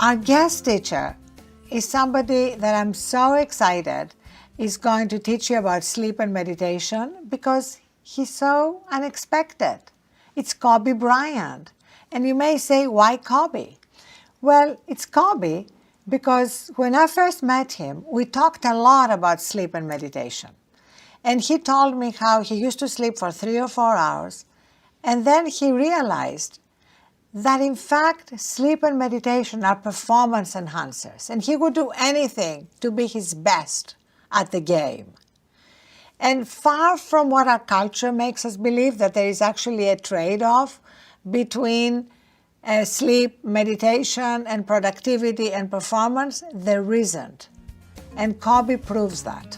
Our guest teacher is somebody that I'm so excited is going to teach you about sleep and meditation because he's so unexpected. It's Kobe Bryant. And you may say, why Kobe? Well, it's Kobe because when I first met him, we talked a lot about sleep and meditation. And he told me how he used to sleep for 3 or 4 hours, and then he realized that in fact sleep and meditation are performance enhancers, and he would do anything to be his best at the game. And far from what our culture makes us believe, that there is actually a trade-off between sleep, meditation, and productivity and performance, there isn't. And Kobe proves that.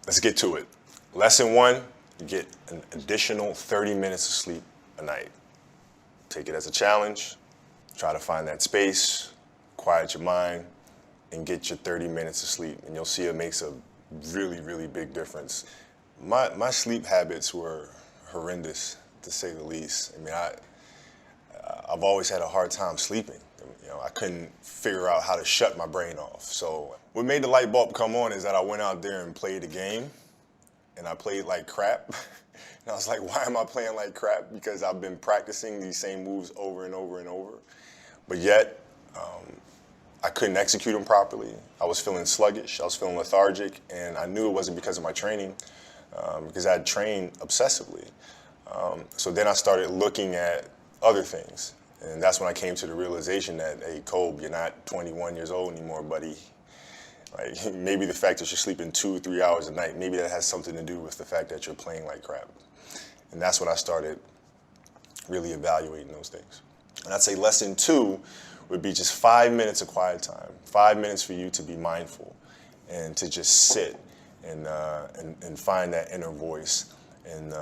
Let's get to it. Lesson 1, you get an additional 30 minutes of sleep a night. Take it as a challenge. Try to find that space, quiet your mind, and get your 30 minutes of sleep. And you'll see it makes a really, really big difference. My sleep habits were horrendous, to say the least. I mean, I've always had a hard time sleeping. You know, I couldn't figure out how to shut my brain off. So what made the light bulb come on is that I went out there and played a game, and I played like crap. And I was like, why am I playing like crap? Because I've been practicing these same moves over and over and over. But yet, I couldn't execute them properly. I was feeling sluggish, I was feeling lethargic, and I knew it wasn't because of my training, because I had trained obsessively. So then I started looking at other things. And that's when I came to the realization that, hey, Kobe, you're not 21 years old anymore, buddy. Like, maybe the fact that you're sleeping 2 or 3 hours a night, maybe that has something to do with the fact that you're playing like crap. And that's when I started really evaluating those things. And I'd say lesson 2 would be just 5 minutes of quiet time, 5 minutes for you to be mindful and to just sit and find that inner voice and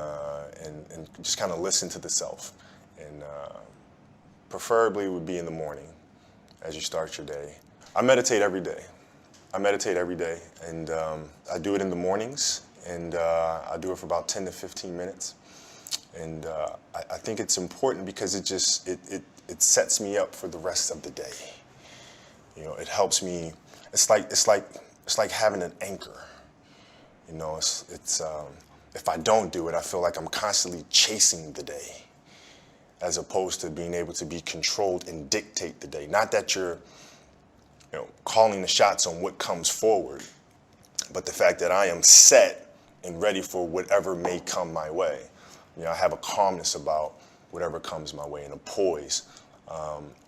just kind of listen to the self. And preferably would be in the morning as you start your day. I meditate every day. And I do it in the mornings, and I do it for about 10 to 15 minutes. And I think it's important because it sets me up for the rest of the day. You know, it helps me. It's like having an anchor. You know, it's if I don't do it, I feel like I'm constantly chasing the day, as opposed to being able to be controlled and dictate the day. Not that you're, calling the shots on what comes forward, but the fact that I am set and ready for whatever may come my way. You know, I have a calmness about whatever comes my way and a poise,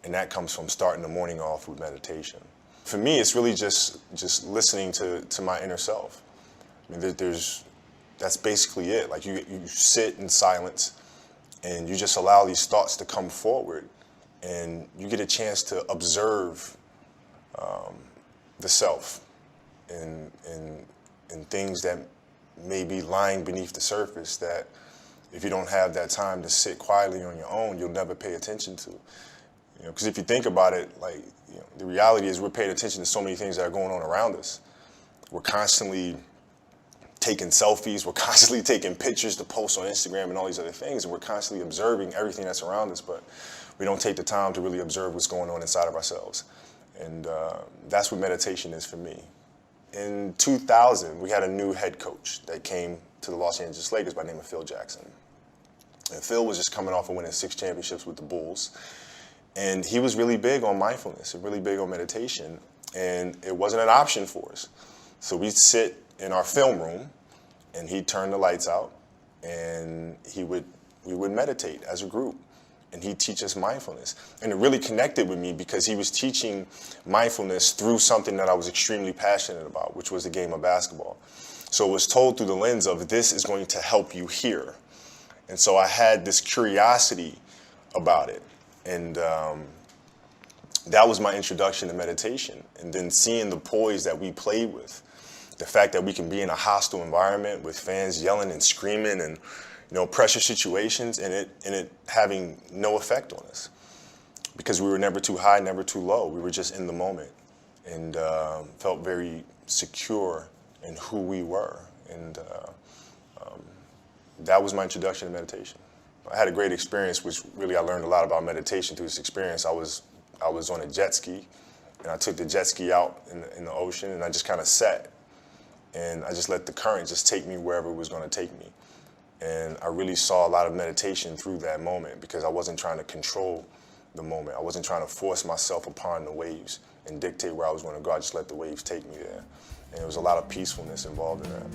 and that comes from starting the morning off with meditation. For me, it's really just listening to my inner self. I mean, that's basically it. Like you sit in silence, and you just allow these thoughts to come forward, and you get a chance to observe the self and things that may be lying beneath the surface that if you don't have that time to sit quietly on your own, you'll never pay attention to. Because if you think about it, the reality is we're paying attention to so many things that are going on around us. We're constantly taking selfies, we're constantly taking pictures to post on Instagram and all these other things, and we're constantly observing everything that's around us, but we don't take the time to really observe what's going on inside of ourselves. And that's what meditation is for me. In 2000, we had a new head coach that came to the Los Angeles Lakers by the name of Phil Jackson. And Phil was just coming off of winning 6 championships with the Bulls. And he was really big on mindfulness and really big on meditation. And it wasn't an option for us. So we'd sit in our film room, and he'd turn the lights out, and we would meditate as a group. And he'd teach us mindfulness. And it really connected with me because he was teaching mindfulness through something that I was extremely passionate about, which was the game of basketball. So it was told through the lens of, this is going to help you here. And so I had this curiosity about it. And that was my introduction to meditation. And then seeing the poise that we played with, the fact that we can be in a hostile environment with fans yelling and screaming and pressure situations, and it having no effect on us because we were never too high, never too low. We were just in the moment and felt very secure in who we were. And that was my introduction to meditation. I had a great experience, which really I learned a lot about meditation through this experience. I was on a jet ski, and I took the jet ski out in the ocean, and I just kind of sat, and I just let the current just take me wherever it was going to take me. And I really saw a lot of meditation through that moment because I wasn't trying to control the moment. I wasn't trying to force myself upon the waves and dictate where I was going to go. I just let the waves take me there. And there was a lot of peacefulness involved in that.